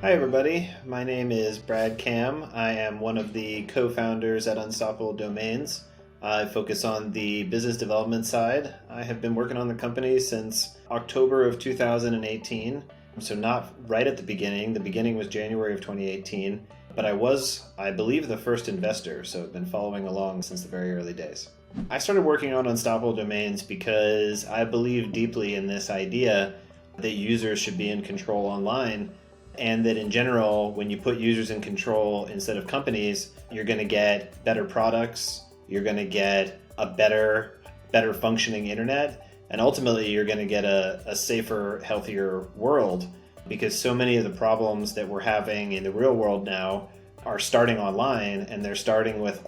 Hi, everybody. My name is Brad Kam. I am one of the co-founders at Unstoppable Domains. I focus on the business development side. I have been working on the company since October of 2018, so not right at the beginning. The beginning was January of 2018, but I was, I believe, the first investor, so I've been following along since the very early days. I started working on Unstoppable Domains because I believe deeply in this idea that users should be in control online, and that in general, when you put users in control instead of companies, you're going to get better products, you're going to get a better functioning internet, and ultimately you're going to get a safer, healthier world, because so many of the problems that we're having in the real world now are starting online, and they're starting with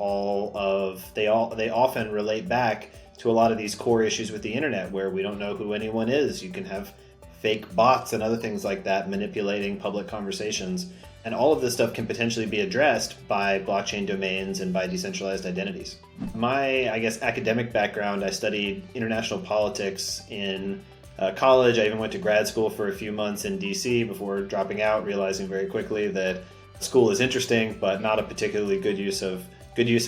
they often relate back to a lot of these core issues with the internet, where we don't know who anyone is. You can have fake bots and other things like that manipulating public conversations. And all of this stuff can potentially be addressed by blockchain domains and by decentralized identities. My, academic background, I studied international politics in college. I even went to grad school for a few months in DC before dropping out, realizing very quickly that school is interesting, but not a particularly good use of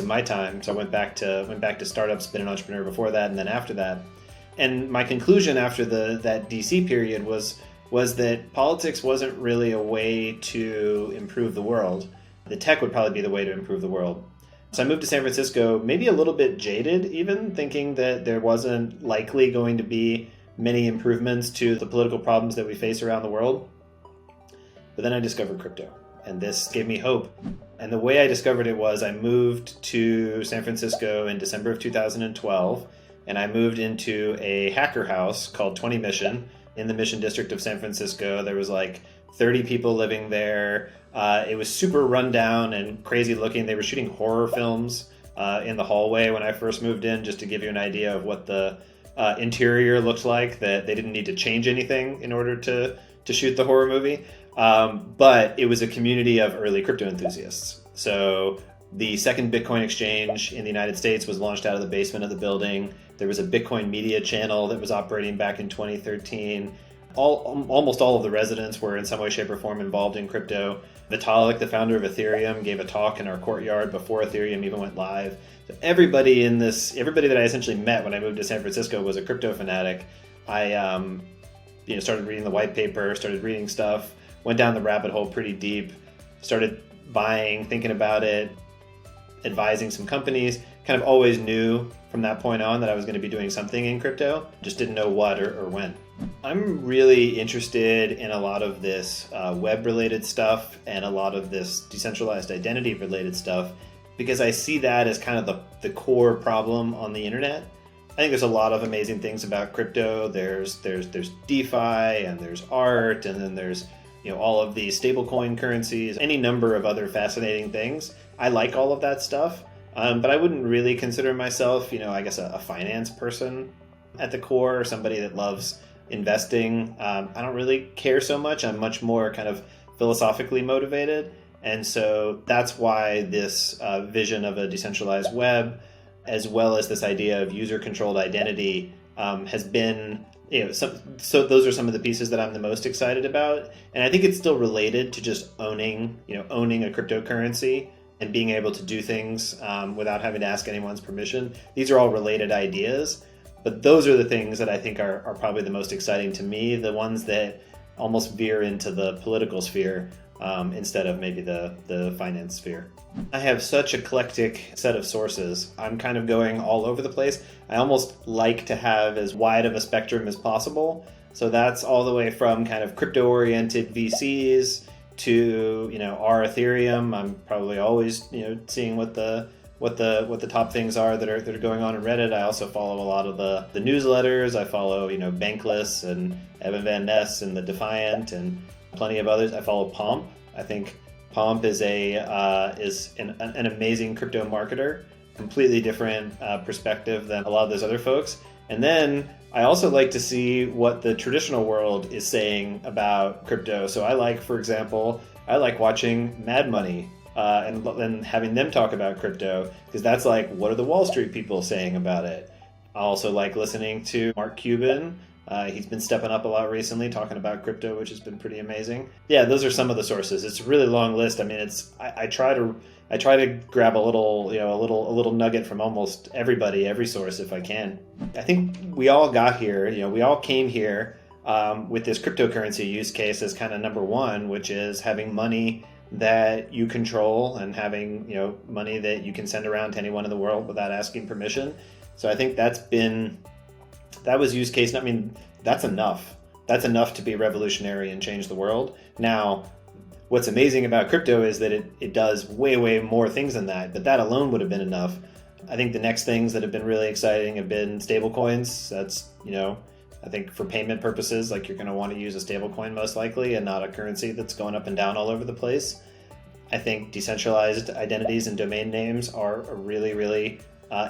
my time. So I went back to startups, been an entrepreneur before that, and then after that. And my conclusion after that DC period was that politics wasn't really a way to improve the world. The tech would probably be the way to improve the world. So I moved to San Francisco, maybe a little bit jaded even, thinking that there wasn't likely going to be many improvements to the political problems that we face around the world. But then I discovered crypto, and this gave me hope. And the way I discovered it was I moved to San Francisco in December of 2012, and I moved into a hacker house called 20 Mission in the Mission District of San Francisco. There was like 30 people living there. It was super rundown and crazy looking. They were shooting horror films in the hallway when I first moved in, just to give you an idea of what the interior looked like, that they didn't need to change anything in order to shoot the horror movie. But it was a community of early crypto enthusiasts. So the second Bitcoin exchange in the United States was launched out of the basement of the building. There was a Bitcoin media channel that was operating back in 2013. Almost all of the residents were in some way, shape, or form involved in crypto. Vitalik, the founder of Ethereum, gave a talk in our courtyard before Ethereum even went live. So everybody that I essentially met when I moved to San Francisco was a crypto fanatic. I started reading the white paper, started reading stuff, went down the rabbit hole pretty deep, started buying, thinking about it, advising some companies. Kind of always knew from that point on that I was going to be doing something in crypto, just didn't know what or when. I'm really interested in a lot of this web-related stuff and a lot of this decentralized identity-related stuff, because I see that as kind of the core problem on the internet. I think there's a lot of amazing things about crypto. There's DeFi, and there's art, and then there's all of these stablecoin currencies, any number of other fascinating things. I like all of that stuff, but I wouldn't really consider myself, a finance person at the core, or somebody that loves investing. I don't really care so much. I'm much more kind of philosophically motivated. And so that's why this vision of a decentralized web, as well as this idea of user-controlled identity, has been, so those are some of the pieces that I'm the most excited about. And I think it's still related to just owning a cryptocurrency and being able to do things without having to ask anyone's permission. These are all related ideas, but those are the things that I think are probably the most exciting to me, the ones that almost veer into the political sphere instead of maybe the finance sphere. I have such an eclectic set of sources. I'm kind of going all over the place. I almost like to have as wide of a spectrum as possible. So that's all the way from kind of crypto-oriented VCs to our Ethereum. I'm probably always seeing what the top things are that are going on in Reddit. I also follow a lot of the newsletters. I follow Bankless and Evan Van Ness and the Defiant and plenty of others. I follow Pomp. I think Pomp is an amazing crypto marketer, completely different perspective than a lot of those other folks. And then I also like to see what the traditional world is saying about crypto. So I like, for example, watching Mad Money and having them talk about crypto, because that's like, what are the Wall Street people saying about it? I also like listening to Mark Cuban He's been stepping up a lot recently, talking about crypto, which has been pretty amazing. Yeah, those are some of the sources. It's a really long list. I mean, I try to grab a little, a little nugget from almost everybody, every source if I can. I think we all got here. We all came here with this cryptocurrency use case as kind of number one, which is having money that you control and having money that you can send around to anyone in the world without asking permission. So I think that was use case. I mean, that's enough. That's enough to be revolutionary and change the world. Now, what's amazing about crypto is that it does way more things than that, but that alone would have been enough. I think the next things that have been really exciting have been stable coins. That's, I think for payment purposes, like you're going to want to use a stable coin most likely and not a currency that's going up and down all over the place. I think decentralized identities and domain names are a really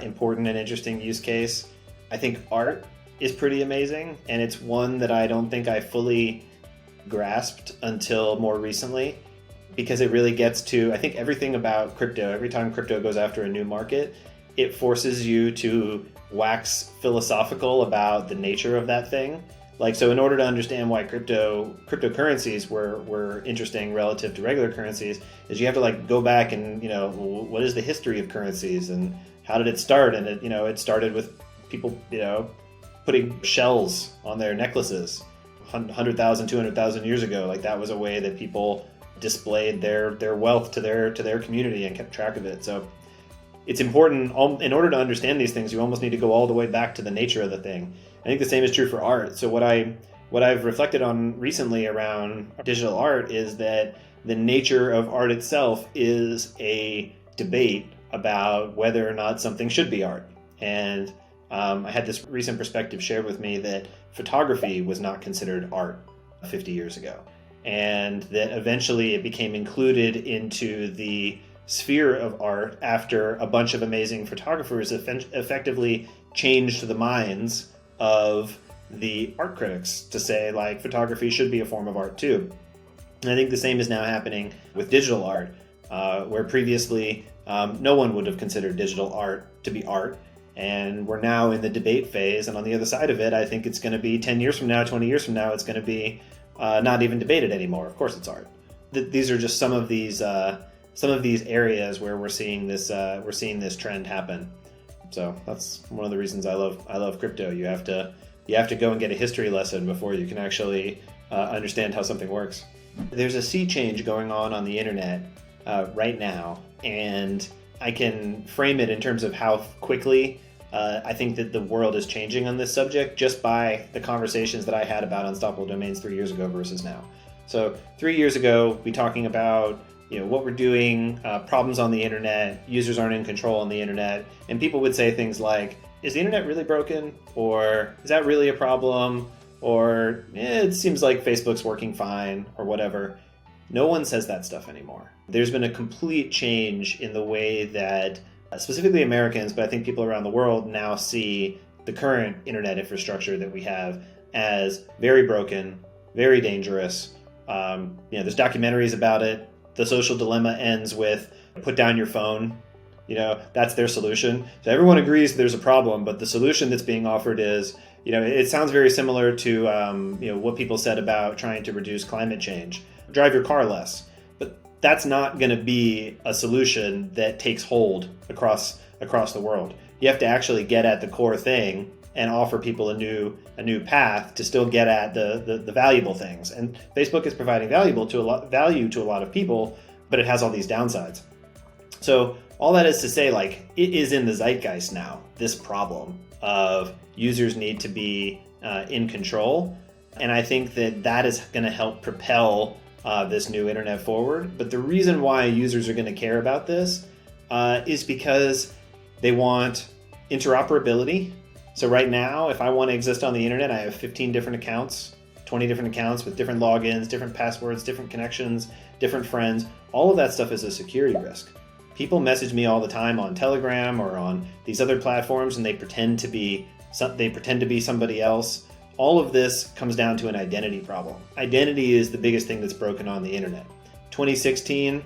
important and interesting use case. I think art is pretty amazing, and it's one that I don't think I fully grasped until more recently, because it really gets to, I think everything about crypto, every time crypto goes after a new market, it forces you to wax philosophical about the nature of that thing. Like, so in order to understand why cryptocurrencies were interesting relative to regular currencies, is you have to like go back and, what is the history of currencies and how did it start? And it started with people, putting shells on their necklaces 100,000, 200,000 years ago. Like that was a way that people displayed their wealth to their community and kept track of it. So it's important. In order to understand these things, you almost need to go all the way back to the nature of the thing. I think the same is true for art. So what I've reflected on recently around digital art is that the nature of art itself is a debate about whether or not something should be art. And I had this recent perspective shared with me that photography was not considered art 50 years ago, and that eventually it became included into the sphere of art after a bunch of amazing photographers effectively changed the minds of the art critics to say, like, photography should be a form of art too. And I think the same is now happening with digital art, where previously no one would have considered digital art to be art. And we're now in the debate phase. And on the other side of it, I think it's going to be 10 years from now, 20 years from now, it's going to be not even debated anymore. Of course it's art. These are just some of these areas where we're seeing this trend happen. So that's one of the reasons I love crypto. You have to go and get a history lesson before you can actually understand how something works. There's a sea change going on the internet right now, and I can frame it in terms of how quickly I think that the world is changing on this subject just by the conversations that I had about unstoppable domains 3 years ago versus now. So 3 years ago, we talking about what we're doing, problems on the internet, users aren't in control on the internet, and people would say things like, is the internet really broken? Or is that really a problem? Or it seems like Facebook's working fine, or whatever. No one says that stuff anymore. There's been a complete change in the way that specifically Americans, but I think people around the world now see the current internet infrastructure that we have as very broken, very dangerous. There's documentaries about it. The Social Dilemma ends with put down your phone. That's their solution. So everyone agrees there's a problem, but the solution that's being offered is, it sounds very similar to what people said about trying to reduce climate change. Drive your car less. But that's not going to be a solution that takes hold across the world. You have to actually get at the core thing and offer people a new path to still get at the valuable things. And Facebook is providing value to a lot of people, but it has all these downsides. So all that is to say, like, it is in the zeitgeist now, this problem of users need to be in control. And I think that is going to help propel this new internet forward. But the reason why users are going to care about this is because they want interoperability. So right now, if I want to exist on the internet, I have 15 different accounts, 20 different accounts with different logins, different passwords, different connections, different friends. All of that stuff is a security risk. People message me all the time on Telegram or on these other platforms, and they pretend to be somebody else. All of this comes down to an identity problem. Identity is the biggest thing that's broken on the internet. 2016,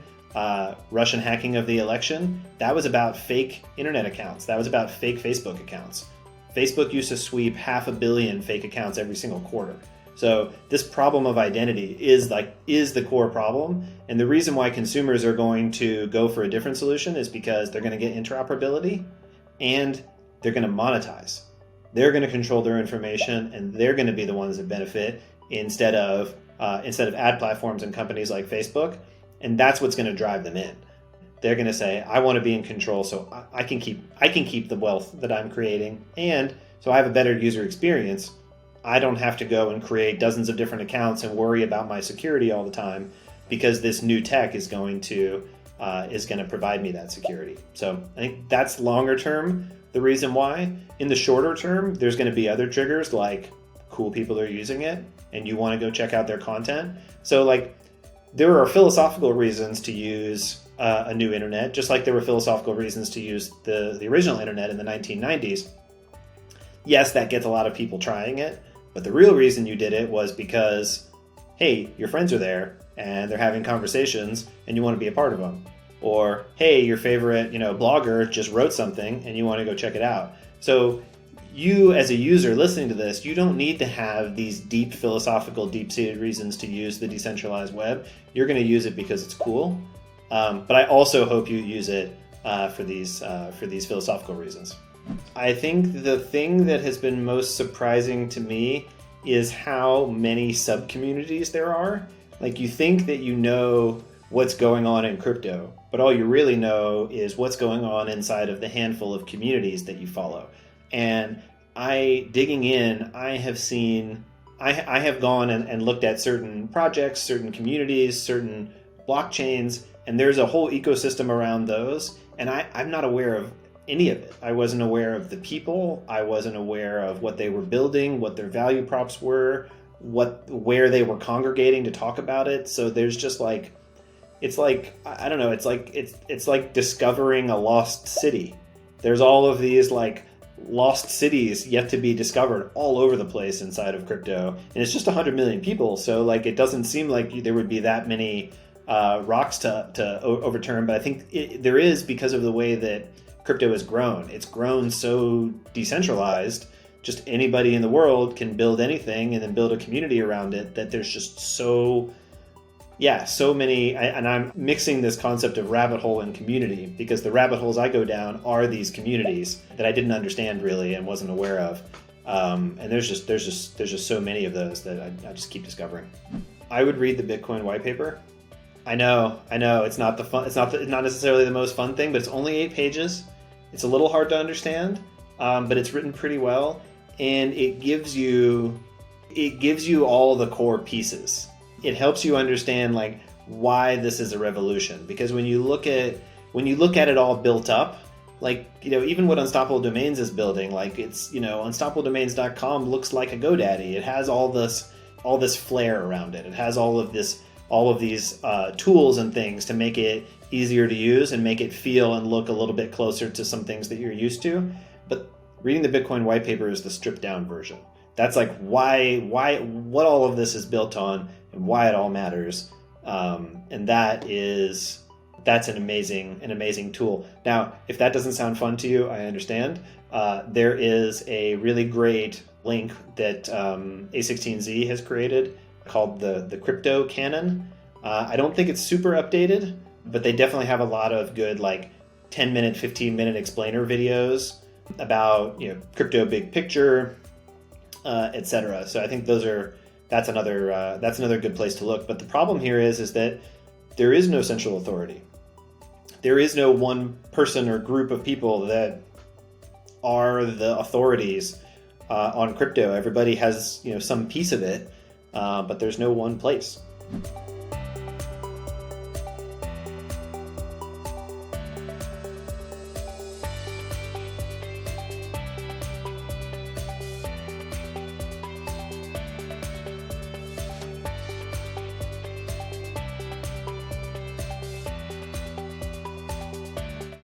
Russian hacking of the election, that was about fake internet accounts. That was about fake Facebook accounts. Facebook used to sweep 500 million fake accounts every single quarter. So this problem of identity is the core problem. And the reason why consumers are going to go for a different solution is because they're going to get interoperability and they're going to monetize. They're going to control their information and they're going to be the ones that benefit instead of ad platforms and companies like Facebook. And that's what's going to drive them in. They're going to say, I want to be in control so I can keep the wealth that I'm creating. And so I have a better user experience. I don't have to go and create dozens of different accounts and worry about my security all the time because this new tech is going to provide me that security. So I think that's longer term the reason why. In the shorter term, there's going to be other triggers like cool people are using it and you want to go check out their content. So like there are philosophical reasons to use a new internet, just like there were philosophical reasons to use the original internet in the 1990s. Yes, that gets a lot of people trying it. But the real reason you did it was because, hey, your friends are there and they're having conversations and you want to be a part of them. Or, hey, your favorite, blogger just wrote something and you want to go check it out. So you as a user listening to this, you don't need to have these deep philosophical, deep-seated reasons to use the decentralized web. You're going to use it because it's cool. But I also hope you use it for these philosophical reasons. I think the thing that has been most surprising to me is how many sub-communities there are. Like you think that you know what's going on in crypto, but all you really know is what's going on inside of the handful of communities that you follow. And digging in, I have gone and looked at certain projects, certain communities, certain blockchains, and there's a whole ecosystem around those. And I'm not aware of any of it. I wasn't aware of the people. I wasn't aware of what they were building, what their value props were, where they were congregating to talk about it. So there's just it's like discovering a lost city. There's all of these lost cities yet to be discovered all over the place inside of crypto. And it's just 100 million people. So it doesn't seem like there would be that many rocks to overturn. But I think there is, because of the way that crypto has grown. It's grown so decentralized, just anybody in the world can build anything and then build a community around it, that there's just so many, and I'm mixing this concept of rabbit hole and community because the rabbit holes I go down are these communities that I didn't understand really and wasn't aware of. And there's just so many of those that I just keep discovering. I would read the Bitcoin white paper. I know it's not not necessarily the most fun thing, but it's only 8 pages. It's a little hard to understand, but it's written pretty well, and it gives you all the core pieces. It helps you understand why this is a revolution, because when you look at it all built up, even what Unstoppable Domains is building, it's unstoppabledomains.com looks like a GoDaddy. It has all this flair around it. It has all of these tools and things to make it easier to use and make it feel and look a little bit closer to some things that you're used to. But reading the Bitcoin white paper is the stripped down version. That's what all of this is built on and why it all matters. And that's an amazing tool. Now, if that doesn't sound fun to you, I understand. There is a really great link that A16Z has created called the Crypto Canon. I don't think it's super updated, but they definitely have a lot of good 10-minute, 15-minute explainer videos about crypto big picture, etc. So I think that's another good place to look. But the problem here is that there is no central authority. There is no one person or group of people that are the authorities on crypto. Everybody has some piece of it. But there's no one place.